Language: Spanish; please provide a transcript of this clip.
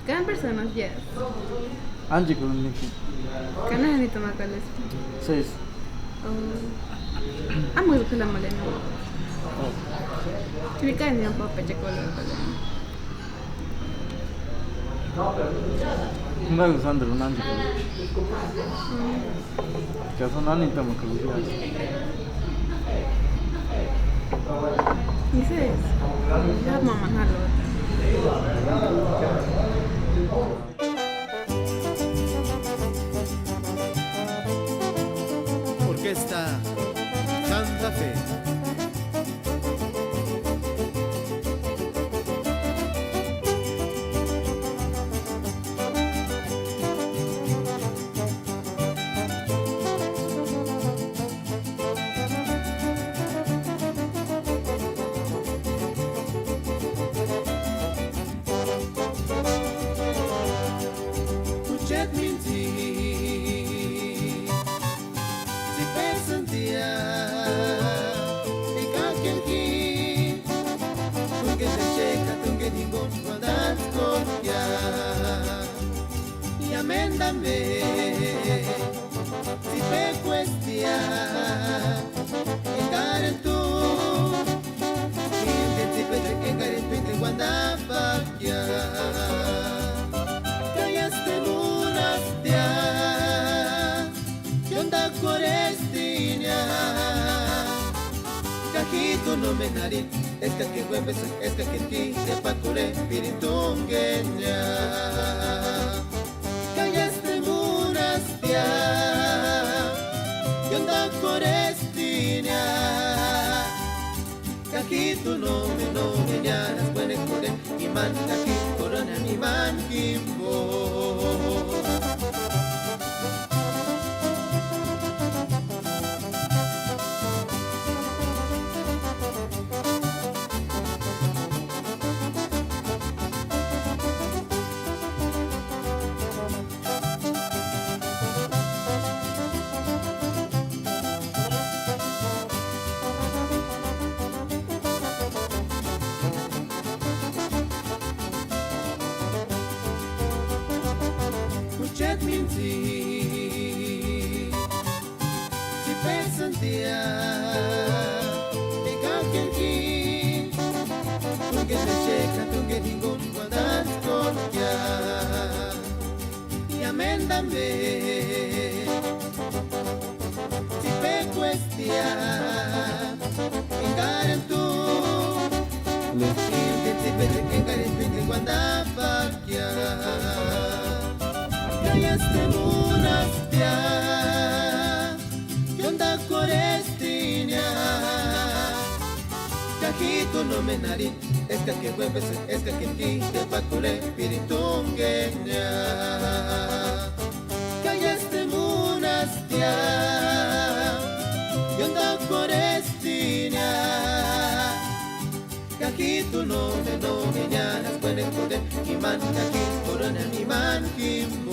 Cada persona ya. Anji Kuruniki. Kana hanito makales. 6. Amo ko lang mali no. Chika niya pa pa chocolate pala. Hundaku Sandro Nanji Kuruniki. Kaya so nani tamo Kuruniki. Dices, ya mamá halo. Orquesta Santa Fe. Puchet minti, si pensa un día, e qualche chi, tu che te cerca, tu che ti guarda scorpia, e amenda me, si per questia, e care tu, e ti vede che care tu te guarda facchia. Cajito no me nari, es que hueves, es que ti te pacure, piritungueña. Callaste munastia, y onda corestina. Cajito no me ñanas, buena core, mi man, cajito corona, mi man, kimbo. Puchet minti, si pensa un día, e qualche chi, tu che te cerca, tu che ti guarda scorpia, e amenda me, si per questia, e care tu, e che ti vede che care tu che guarda facchia. Callaste munastia, que onda corestina. Cajito no me nari, es que hueves, es que ti te pacure, piritungueña. Callaste munastia, que onda corestina. Cajito no me ñanas, pueden poder, mi man, cajito corona, mi man, kim.